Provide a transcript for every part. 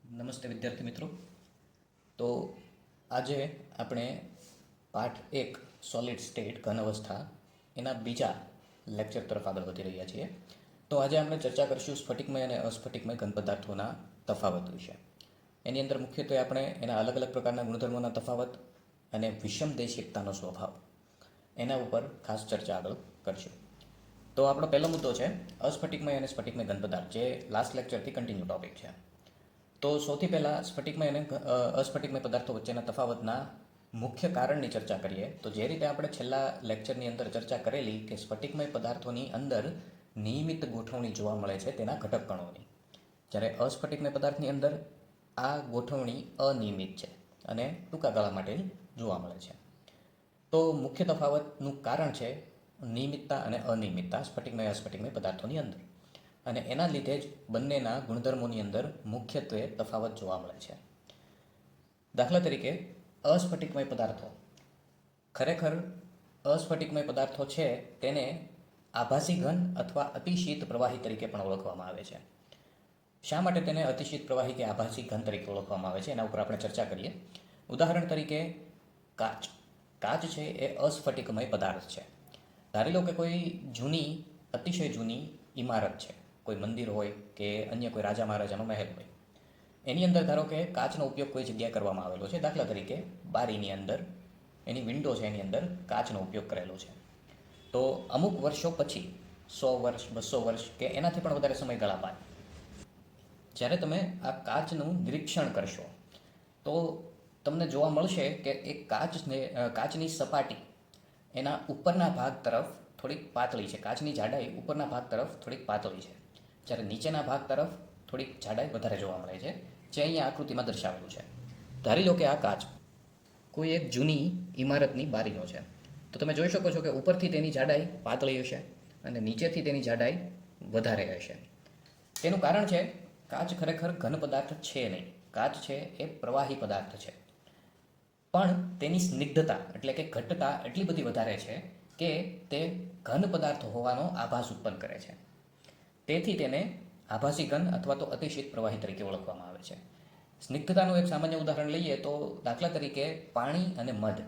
નમસ્તે વિદ્યાર્થી મિત્રો. તો આજે આપણે પાઠ 1 સોલિડ સ્ટેટ ઘન અવસ્થા એના બીજા લેક્ચર તરફ આગળ વધી રહ્યા છીએ. તો આજે આપણે ચર્ચા કરીશું સ્ફટિકમય અને અસ્ફટિકમય ઘન પદાર્થોના તફાવત વિશે. એની અંદર મુખ્યત્વે આપણે એના અલગ અલગ પ્રકારના ગુણધર્મોના તફાવત અને વિષમદેશિકતાનો સ્વભાવ એના ઉપર ખાસ ચર્ચા આગળ કરશું. તો આપણો પહેલો મુદ્દો છે અસ્ફટિકમય અને સ્ફટિકમય ઘન પદાર્થ, જે લાસ્ટ લેક્ચરથી કન્ટિન્યુ ટોપિક છે. તો સૌથી પહેલાં સ્ફટિકમય અને અસ્ફટિકમય પદાર્થો વચ્ચેના તફાવતના મુખ્ય કારણની ચર્ચા કરીએ. તો જે રીતે આપણે છેલ્લા લેક્ચરની અંદર ચર્ચા કરેલી કે સ્ફટિકમય પદાર્થોની અંદર નિયમિત ગોઠવણી જોવા મળે છે તેના ઘટક કણોની, જ્યારે અસ્ફટિકમય પદાર્થની અંદર આ ગોઠવણી અનિયમિત છે અને ટૂંકા ગાળા માટે જોવા મળે છે. તો મુખ્ય તફાવતનું કારણ છે નિયમિતતા અને અનિયમિતતા સ્ફટિકમય અસ્ફટિકમય પદાર્થોની અંદર, અને એના લીધે જ બંનેના ગુણધર્મોની અંદર મુખ્યત્વે તફાવત જોવા મળે છે. દાખલા તરીકે અસ્ફટિકમય પદાર્થો, ખરેખર અસ્ફટિકમય પદાર્થો છે તેને આભાસી ઘન અથવા અતિશીત પ્રવાહી તરીકે પણ ઓળખવામાં આવે છે. શા માટે તેને અતિશીત પ્રવાહી કે આભાસી ઘન તરીકે ઓળખવામાં આવે છે એના ઉપર આપણે ચર્ચા કરીએ. ઉદાહરણ તરીકે કાચ. કાચ છે એ અસ્ફટિકમય પદાર્થ છે. ધારી લો કે કોઈ જૂની, અતિશય જૂની ઇમારત છે, કોઈ મંદિર હોય કે અન્ય કોઈ રાજા મહારાજાનો મહેલ હોય, એની અંદર ધારો કે કાચનો ઉપયોગ કોઈ જગ્યાએ કરવામાં આવેલો છે. દાખલા તરીકે બારીની અંદર, એની વિન્ડો છે એની અંદર કાચનો ઉપયોગ કરેલો છે. તો અમુક વર્ષો પછી, 100 વર્ષ 200 વર્ષ કે એનાથી પણ વધારે સમયગાળા બાદ જ્યારે તમે આ કાચનું નિરીક્ષણ કરશો તો તમને જોવા મળશે કે એ કાચની સપાટી એના ઉપરના ભાગ તરફ થોડીક પાતળી છે. કાચની જાડાઈ ઉપરના ભાગ તરફ થોડીક પાતળી છે, જ્યારે નીચેના ભાગ તરફ થોડીક જાડાઈ વધારે જોવા મળે છે, જે અહીંયા આકૃતિમાં દર્શાવેલું છે. ધારી લો કે આ કાચ કોઈ એક જૂની ઇમારતની બારીનો છે, તો તમે જોઈ શકો છો કે ઉપરથી તેની જાડાઈ પાતળી હશે અને નીચેથી તેની જાડાઈ વધારે હશે. તેનું કારણ છે કાચ ખરેખર ઘન પદાર્થ છે નહીં. કાચ છે એ પ્રવાહી પદાર્થ છે, પણ તેની સ્નિગ્ધતા એટલે કે ઘટ્ટતા એટલી બધી વધારે છે કે તે ઘન પદાર્થ હોવાનો આભાસ ઉત્પન્ન કરે છે. તેથી તેને આભાસી ઘન અથવા તો અતિશીત પ્રવાહી તરીકે ઓળખવામાં આવે છે. સ્નિગ્ધતાનું એક સામાન્ય ઉદાહરણ લઈએ તો દાખલા તરીકે પાણી અને મધ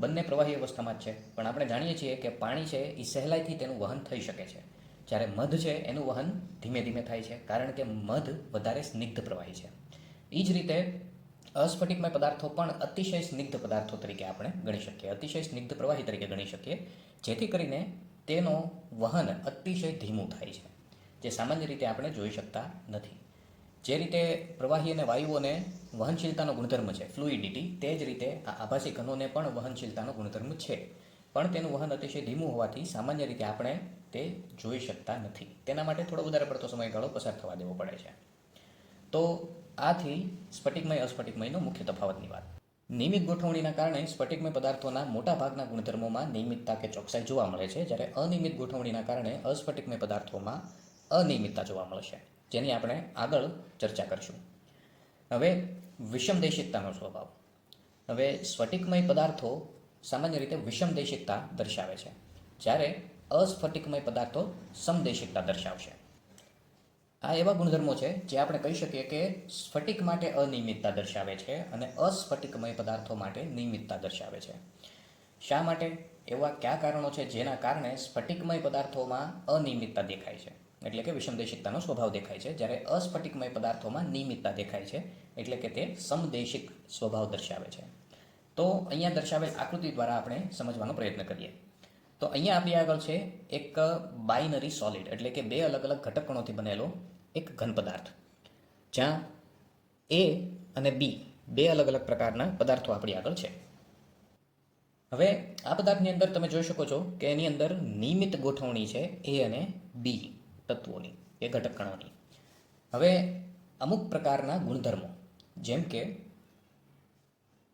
બંને પ્રવાહી અવસ્થામાં જ છે, પણ આપણે જાણીએ છીએ કે પાણી છે એ સહેલાઈથી તેનું વહન થઈ શકે છે, જ્યારે મધ છે એનું વહન ધીમે ધીમે થાય છે, કારણ કે મધ વધારે સ્નિગ્ધ પ્રવાહી છે. એ જ રીતે અસ્ફટિકમય પદાર્થો પણ અતિશય સ્નિગ્ધ પદાર્થો તરીકે આપણે ગણી શકીએ, અતિશય સ્નિગ્ધ પ્રવાહી તરીકે ગણી શકીએ, જેથી કરીને તેનો વહન અતિશય ધીમું થાય છે, જે સામાન્ય રીતે આપણે જોઈ શકતા નથી. જે રીતે પ્રવાહી અને વાયુઓને વહનશીલતાનો ગુણધર્મ છે ફ્લુઇડિટી, તે જ રીતે આ આભાસી ઘનોને પણ વહનશીલતાનો ગુણધર્મ છે, પણ તેનું વહન અતિશય ધીમું હોવાથી સામાન્ય રીતે આપણે તે જોઈ શકતા નથી. તેના માટે થોડો વધારે પડતો સમયગાળો પસાર થવા દેવો પડે છે. તો આથી સ્ફટિકમય અસ્ફટિકમયનો મુખ્ય તફાવતની વાત. નિયમિત ગોઠવણીના કારણે સ્ફટિકમય પદાર્થોના મોટા ભાગના ગુણધર્મોમાં નિયમિતતા કે ચોકસાઈ જોવા મળે છે, જ્યારે અનિયમિત ગોઠવણીના કારણે અસ્ફટિકમય પદાર્થોમાં અનિયમિતતા જોવા મળશે, જેની આપણે આગળ ચર્ચા કરીશું. હવે વિષમદેશિકતાનો સ્વભાવ. હવે સ્ફટિકમય પદાર્થો સામાન્ય રીતે વિષમદેશિકતા દર્શાવે છે, જ્યારે અસ્ફટિકમય પદાર્થો સમદેશિકતા દર્શાવશે. આ એવા ગુણધર્મો છે જે આપણે કહી શકીએ કે સ્ફટિક માટે અનિયમિતતા દર્શાવે છે અને અસ્ફટિકમય પદાર્થો માટે નિયમિતતા દર્શાવે છે. શા માટે? એવા કયા કારણો છે જેના કારણે સ્ફટિકમય પદાર્થોમાં અનિયમિતતા દેખાય છે, એટલે કે વિષમદેશિકતાનો સ્વભાવ દેખાય છે, જ્યારે અસ્ફટિકમય પદાર્થોમાં નિયમિતતા દેખાય છે, એટલે કે તે સમદેશિક સ્વભાવ દર્શાવે છે. તો અહીંયા દર્શાવેલ આકૃતિ દ્વારા આપણે સમજવાનો પ્રયત્ન કરીએ. તો અહીંયા આપણી આગળ છે એક બાઇનરી સોલિડ, એટલે કે બે અલગ અલગ ઘટકણોથી બનેલો એક ઘન પદાર્થ, જ્યાં એ અને બી બે અલગ અલગ પ્રકારના પદાર્થો આપણી આગળ છે. હવે આ પદાર્થની અંદર તમે જોઈ શકો છો કે એની અંદર નિયમિત ગોઠવણી છે એ અને બી તત્વોની, એ ઘટક કણોની. હવે અમુક પ્રકારના ગુણધર્મો, જેમ કે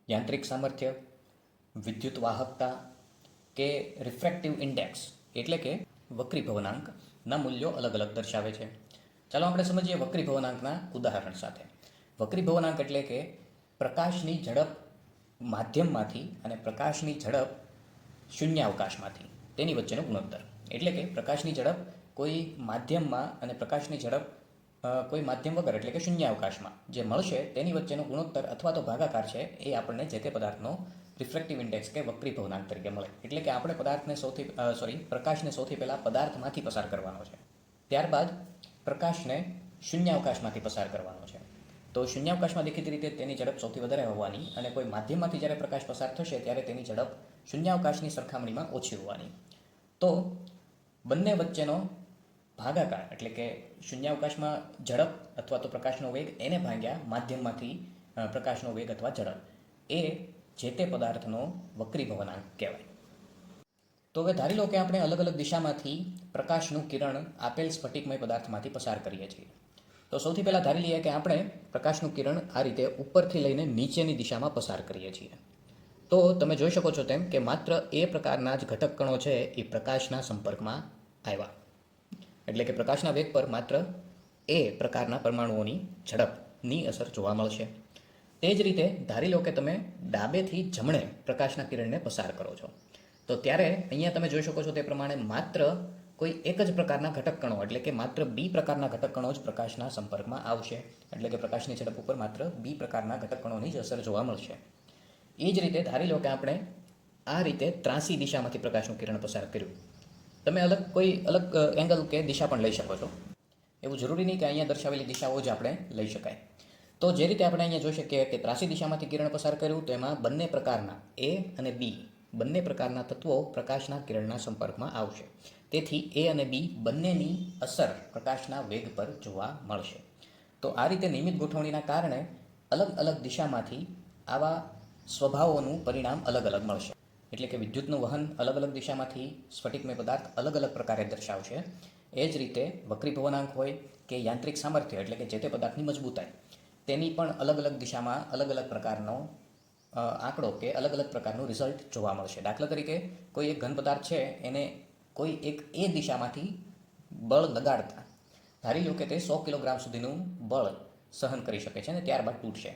યાંત્રિક સામર્થ્ય, વિદ્યુત વાહકતા કે રિફ્રેક્ટિવ ઇન્ડેક્સ એટલે કે વક્રીભવનાંકના મૂલ્યો અલગ અલગ દર્શાવે છે. ચાલો આપણે સમજીએ વક્રીભવનાંકના ઉદાહરણ સાથે. વક્રીભવનાંક એટલે કે પ્રકાશની ઝડપ માધ્યમમાંથી અને પ્રકાશની ઝડપ શૂન્યાવકાશમાંથી તેની વચ્ચેનો ગુણોત્તર. એટલે કે પ્રકાશની ઝડપ કોઈ માધ્યમમાં અને પ્રકાશની ઝડપ કોઈ માધ્યમ વગર એટલે કે શૂન્યાવકાશમાં જે મળશે તેની વચ્ચેનો ગુણોત્તર અથવા તો ભાગાકાર છે એ આપણને જે તે પદાર્થનો રિફ્રેક્ટિવ ઇન્ડેક્સ કે વક્રીભવનાંક તરીકે મળે. એટલે કે આપણે પ્રકાશને સૌથી પહેલાં પદાર્થમાંથી પસાર કરવાનો છે, ત્યારબાદ પ્રકાશને શૂન્યાવકાશમાંથી પસાર કરવાનો છે. તો શૂન્યાવકાશમાં દેખીતી રીતે તેની ઝડપ સૌથી વધારે હોવાની અને કોઈ માધ્યમમાંથી જ્યારે પ્રકાશ પસાર થશે ત્યારે તેની ઝડપ શૂન્યાવકાશની સરખામણીમાં ઓછી હોવાની. તો બંને વચ્ચેનો ભાગાકાર એટલે કે શૂન્યાવકાશમાં ઝડપ અથવા તો પ્રકાશનો વેગ એને ભાગ્યા માધ્યમમાંથી પ્રકાશનો વેગ અથવા ઝડપ એ જે તે પદાર્થનો વક્રીભવનાંક કહેવાય. તો હવે ધારી લો કે આપણે અલગ અલગ દિશામાંથી પ્રકાશનું કિરણ આપેલ સ્ફટિકમય પદાર્થમાંથી પસાર કરીએ છીએ. તો સૌથી પહેલાં ધારી લઈએ કે આપણે પ્રકાશનું કિરણ આ રીતે ઉપરથી લઈને નીચેની દિશામાં પસાર કરીએ છીએ. તો તમે જોઈ શકો છો તેમ કે માત્ર એ પ્રકારના જ ઘટક કણો છે એ પ્રકાશના સંપર્કમાં આવ્યા. એટલે કે પ્રકાશના વેગ પર માત્ર એ પ્રકારના પરમાણુઓની ઝડપની અસર જોવા મળશે. તે જ રીતે ધારી લો કે તમે ડાબેથી જમણે પ્રકાશના કિરણને પસાર કરો છો. તો ત્યારે અહીંયા તમે જોઈ શકો છો તે પ્રમાણે માત્ર કોઈ એક જ પ્રકારના ઘટક કણો એટલે કે માત્ર બી પ્રકારના ઘટક કણો જ પ્રકાશના સંપર્કમાં આવશે. એટલે કે પ્રકાશની ઝડપ ઉપર માત્ર બી પ્રકારના ઘટક કણોની જ અસર જોવા મળશે. એ જ રીતે ધારી લો કે આપણે આ રીતે ત્રાસી દિશામાંથી પ્રકાશનું કિરણ પસાર કર્યું. તમે કોઈ અલગ એંગલ કે દિશા પણ લઈ શકો છો. એવું જરૂરી નહીં કે અહીંયા દર્શાવેલી દિશાઓ જ આપણે લઈ શકાય. તો જે રીતે આપણે અહીંયા જોઈ શકીએ કે ત્રાસી દિશામાંથી કિરણ પસાર કર્યું તો એમાં બંને પ્રકારના એ અને બી બંને પ્રકારના તત્વો પ્રકાશના કિરણના સંપર્કમાં આવશે. તેથી એ અને બી બંનેની અસર પ્રકાશના વેગ પર જોવા મળશે. તો આ રીતે નિયમિત ગોઠવણીના કારણે અલગ અલગ દિશામાંથી આવા સ્વભાવોનું પરિણામ અલગ અલગ મળશે. એટલે કે વિદ્યુતનું વહન અલગ અલગ દિશામાંથી સ્ફટિકમય પદાર્થ અલગ અલગ પ્રકારે દર્શાવશે. એ જ રીતે વક્રીભવનાંક હોય કે યાંત્રિક સામર્થ્ય એટલે કે જે તે પદાર્થની મજબૂતાઈ તેની પણ અલગ અલગ દિશામાં અલગ અલગ પ્રકારનો આંકડો કે અલગ અલગ પ્રકારનું રિઝલ્ટ જોવા મળશે. દાખલા તરીકે કોઈ એક ઘન પદાર્થ છે એને કોઈ એક એ દિશામાંથી બળ લગાડતા ધારી લો કે તે 100 કિલોગ્રામ સુધીનું બળ સહન કરી શકે છે અને ત્યારબાદ તૂટશે.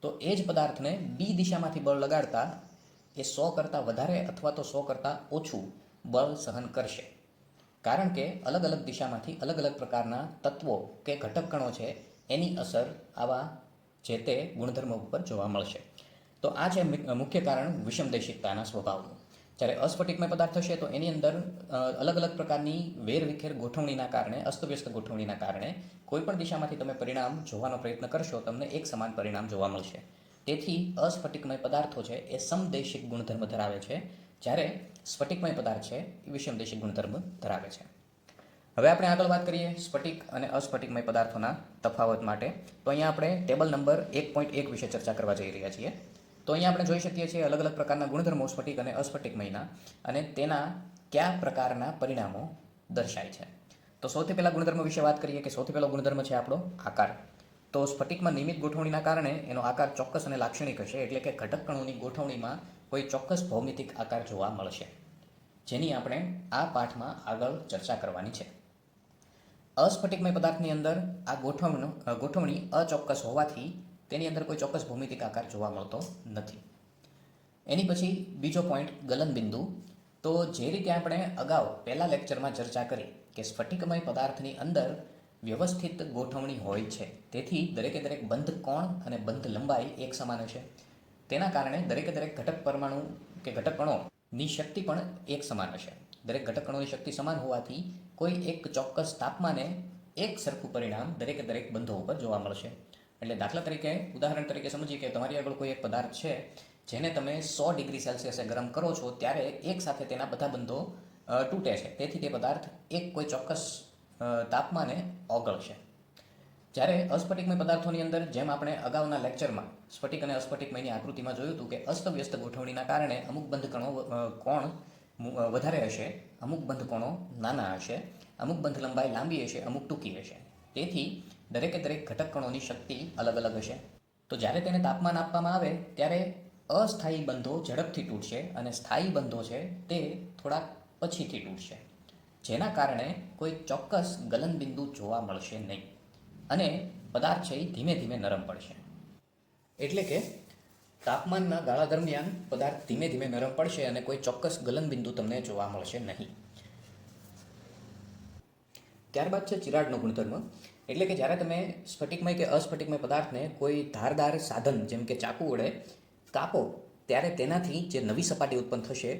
તો એ જ પદાર્થને બી દિશામાંથી બળ લગાડતા એ 100 કરતાં વધારે અથવા તો 100 કરતાં ઓછું બળ સહન કરશે. કારણ કે અલગ અલગ દિશામાંથી અલગ અલગ પ્રકારના તત્વો કે ઘટક કણો છે એની અસર આવા જે તે ગુણધર્મો ઉપર જોવા મળશે. તો આ છે મુખ્ય કારણ વિષમદેશિકતાના સ્વભાવનું. જ્યારે અસ્ફટિકમય પદાર્થ હશે તો એની અંદર અલગ અલગ પ્રકારની વેરવિખેર ગોઠવણીના કારણે અસ્તવ્યસ્ત ગોઠવણીના કારણે કોઈપણ દિશામાંથી તમે પરિણામ જોવાનો પ્રયત્ન કરશો તમને એક સમાન પરિણામ જોવા મળશે. તેથી અસ્ફટિકમય પદાર્થો છે એ સમદેશિક ગુણધર્મ ધરાવે છે, જ્યારે સ્ફટિકમય પદાર્થ છે એ વિષમદેશિક ગુણધર્મ ધરાવે છે. હવે આપણે આગળ વાત કરીએ સ્ફટિક અને અસ્ફટિકમય પદાર્થોના તફાવત માટે. તો અહીંયા આપણે ટેબલ નંબર 1.1 વિશે ચર્ચા કરવા જઈ રહ્યા છીએ. તો અહીંયા આપણે જોઈ શકીએ છીએ અલગ અલગ પ્રકારના ગુણધર્મો સ્ફટિક અને અસ્ફટિકમયના અને તેના કયા પ્રકારના પરિણામો દર્શાય છે. તો સૌથી પહેલાં ગુણધર્મ વિશે વાત કરીએ કે સૌથી પહેલો ગુણધર્મ છે આપણો આકાર. તો સ્ફટિકમાં નિયમિત ગોઠવણીના કારણે એનો આકાર ચોક્કસ અને લાક્ષણિક હશે. એટલે કે ઘટક કણોની ગોઠવણીમાં કોઈ ચોક્કસ ભૌમિતિક આકાર જોવા મળશે, જેની આપણે આ પાઠમાં આગળ ચર્ચા કરવાની છે. અસ્ફટિકમય પદાર્થની અંદર આ ગોઠવણી અચોક્કસ હોવાથી તેની અંદર કોઈ ચોક્કસ ભૌમિતિક આકાર જોવા મળતો નથી. એની પછી બીજો પોઈન્ટ ગલનબિંદુ. તો જે રીતે આપણે અગાઉ પહેલા લેક્ચરમાં ચર્ચા કરી કે સ્ફટિકમય પદાર્થની અંદર વ્યવસ્થિત ગોઠવણી હોય છે, તેથી દરેકે દરેક બંધ કોણ અને બંધ લંબાઈ એક સમાન હશે. તેના કારણે દરેકે દરેક ઘટક પરમાણુ કે ઘટક કણોની શક્તિ પણ એક સમાન હશે. દરેક ઘટક કણોની શક્તિ સમાન હોવાથી કોઈ એક ચોક્કસ તાપમાને એક સરખું પરિણામ દરેકે દરેક બંધો ઉપર જોવા મળશે. એટલે દાખલા તરીકે ઉદાહરણ તરીકે સમજીએ કે તમારી આગળ કોઈ એક પદાર્થ છે જેને તમે 100 ડિગ્રી સેલ્સિયસે ગરમ કરો છો ત્યારે એક સાથે તેના બધા બંધો તૂટે છે. તેથી તે પદાર્થ એક કોઈ ચોક્કસ તાપમાને ઓગળશે. જ્યારે અસ્ફટિકમય પદાર્થોની અંદર જેમ આપણે અગાઉના લેક્ચરમાં સ્ફટિક અને અસ્ફટિકમયની આકૃતિમાં જોયું હતું કે અસ્તવ્યસ્ત ગોઠવણીના કારણે અમુક બંધ કોણ વધારે હશે, અમુક બંધ કોણો નાના હશે, અમુક બંધ લંબાઈ લાંબી હશે, અમુક ટૂંકી હશે. તેથી દરેકે દરેક ઘટક કણોની શક્તિ અલગ અલગ હશે. તો જ્યારે તેને તાપમાન આપવામાં આવે ત્યારે અસ્થાયી બંધો ઝડપથી તૂટશે અને સ્થાયી બંધો છે તે થોડાક પછીથી તૂટશે, જેના કારણે કોઈ ચોક્કસ ગલનબિંદુ જોવા મળશે નહીં અને પદાર્થ છે એ ધીમે ધીમે નરમ પડશે. એટલે કે તાપમાનના ગાળા દરમિયાન પદાર્થ ધીમે ધીમે નરમ પડશે અને કોઈ ચોક્કસ ગલનબિંદુ તમને જોવા મળશે નહીં. ત્યારબાદ છે ચિરાડનો ગુણધર્મ. એટલે કે જ્યારે તમે સ્ફટિકમય કે અસ્ફટિકમય પદાર્થને કોઈ ધારદાર સાધન જેમ કે ચાકુ વડે કાપો ત્યારે તેનાથી જે નવી સપાટી ઉત્પન્ન થશે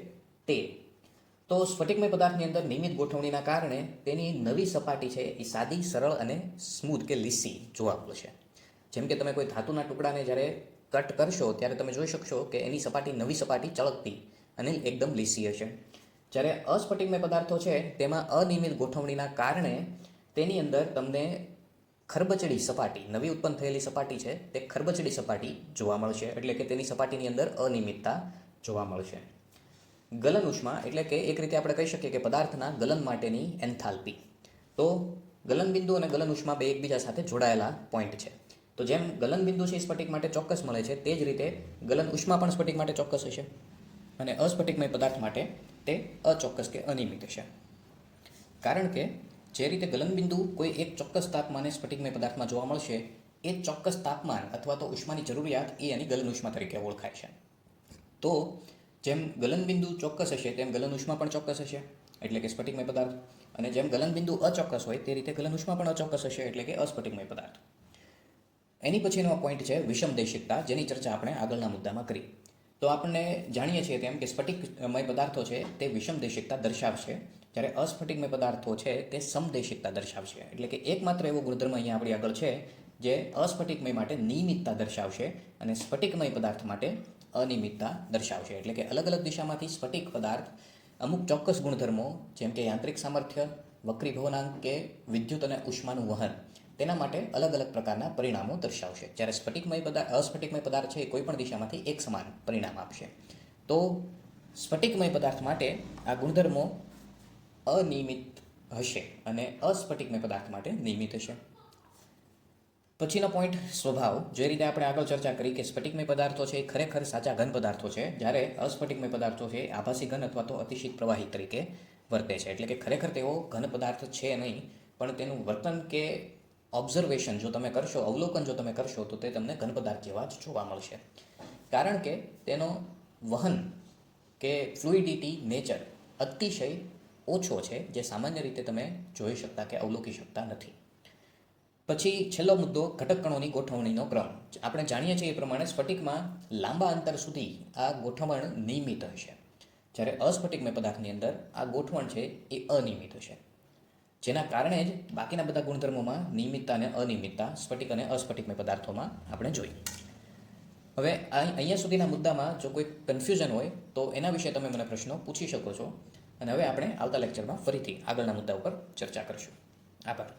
તે. તો સ્ફટિકમય પદાર્થની અંદર નિયમિત ગોઠવણીના કારણે તેની નવી સપાટી છે એ સાદી, સરળ અને સ્મૂથ કે લીસી જોવા મળશે. જેમ કે તમે કોઈ ધાતુના ટુકડાને જ્યારે કટ કરશો ત્યારે તમે જોઈ શકશો કે એની સપાટી, નવી સપાટી ચળકતી અને એકદમ લીસી હશે. જ્યારે અસ્ફટિકમય પદાર્થો છે તેમાં અનિયમિત ગોઠવણીના કારણે તેની અંદર તમને ખરબચડી સપાટી, નવી ઉત્પન્ન થયેલી સપાટી છે તે ખરબચડી સપાટી જોવા મળશે. એટલે કે તેની સપાટીની અંદર અનિયમિતતા જોવા મળશે. ગલન ઉષ્મા એટલે કે એક રીતે આપણે કહી શકીએ કે પદાર્થના ગલન માટેની એન્થાલ્પી. તો ગલન બિંદુ અને ગલન ઉષ્મા બે એકબીજા સાથે જોડાયેલા પોઈન્ટ છે. તો જેમ ગલન બિંદુ છે એ સ્ફટિક માટે ચોક્કસ મળે છે, તે જ રીતે ગલન ઉષ્મા પણ સ્ફટિક માટે ચોક્કસ હશે અને અસ્ફટિકમય પદાર્થ માટે તે અચોક્કસ કે અનિયમિત હશે. કારણ કે જે રીતે ગલન બિંદુ કોઈ એક ચોક્કસ તાપમાને સ્ફટિકમય પદાર્થમાં જોવા મળશે, એ ચોક્કસ તાપમાન અથવા તો ઉષ્માની જરૂરિયાત એ એની ગલન ઉષ્મા તરીકે ઓળખાય છે. તો જેમ ગલન બિંદુ ચોક્કસ હશે તેમ ગલન ઉષ્મા પણ ચોક્કસ હશે, એટલે કે સ્ફટિકમય પદાર્થ. અને જેમ ગલન બિંદુ અચોક્કસ હોય તે રીતે ગલન ઉષ્મા પણ અચોક્કસ હશે, એટલે કે અસ્ફટિકમય પદાર્થ. એની પછીનો પોઈન્ટ છે વિષમદેશિકતા, જેની ચર્ચા આપણે આગળના મુદ્દામાં કરી. તો આપણને જાણીએ છીએ તેમ કે સ્ફટિકમય પદાર્થો છે તે વિષમદેશિકતા દર્શાવશે, જ્યારે અસ્ફટિકમય પદાર્થો છે તે સમદેશિકતા દર્શાવશે. એટલે કે એકમાત્ર એવો ગુણધર્મ અહીંયા આપણી આગળ છે જે અસ્ફટિકમય માટે નિયમિતતા દર્શાવશે અને સ્ફટિકમય પદાર્થ માટે અનિયમિતતા દર્શાવશે. એટલે કે અલગ અલગ દિશામાંથી સ્ફટિક પદાર્થ અમુક ચોક્કસ ગુણધર્મો જેમ કે યાંત્રિક સામર્થ્ય, વક્રીભવનાંક કે વિદ્યુત અને ઉષ્માનું વહન, તેના માટે અલગ અલગ પ્રકારના પરિણામો દર્શાવશે. જ્યારે અસ્ફટિકમય પદાર્થ છે એ કોઈ પણ દિશામાંથી એક સમાન પરિણામ આપશે. તો સ્ફટિકમય પદાર્થ માટે આ ગુણધર્મો અનિયમિત હશે અને અસ્ફટિકમય પદાર્થ માટે નિયમિત હશે. પછીનો પોઈન્ટ સ્વભાવ. જે રીતે આપણે આગળ ચર્ચા કરી કે સ્ફટિકમય પદાર્થો છે એ ખરેખર સાચા ઘન પદાર્થો છે, જ્યારે અસ્ફટિકમય પદાર્થો છે એ આભાસી ઘન અથવા તો અતિશીત પ્રવાહી તરીકે વર્તે છે. એટલે કે ખરેખર તેઓ ઘન પદાર્થ છે નહીં, પણ તેનું વર્તન કે ઓબ્ઝર્વેશન જો તમે કરશો, અવલોકન જો તમે કરશો, તો તે તમને ઘન પદાર્થ જેવા જ જોવા મળશે. કારણ કે તેનો વહન કે ફ્લુઇડિટી નેચર અતિશય ઓછો છે, જે સામાન્ય રીતે તમે જોઈ શકતા કે અવલોકી શકતા નથી. પછી છેલ્લો મુદ્દો, ઘટક કણોની ગોઠવણીનો ક્રમ. આપણે જાણીએ છીએ એ પ્રમાણે સ્ફટિકમાં લાંબા અંતર સુધી આ ગોઠવણ નિયમિત હશે, જ્યારે અસ્ફટિકમય પદાર્થની અંદર આ ગોઠવણ છે એ અનિયમિત હશે. જેના કારણે જ બાકીના બધા ગુણધર્મોમાં નિયમિતતા અને અનિયમિતતા સ્ફટિક અને અસ્ફટિકમય પદાર્થોમાં આપણે જોઈએ. હવે અહીંયા સુધીના મુદ્દામાં જો કોઈ કન્ફ્યુઝન હોય તો એના વિશે તમે મને પ્રશ્નો પૂછી શકો છો. અને હવે આપણે આવતા લેક્ચરમાં ફરીથી આગળના મુદ્દા ઉપર ચર્ચા કરીશું. આભાર.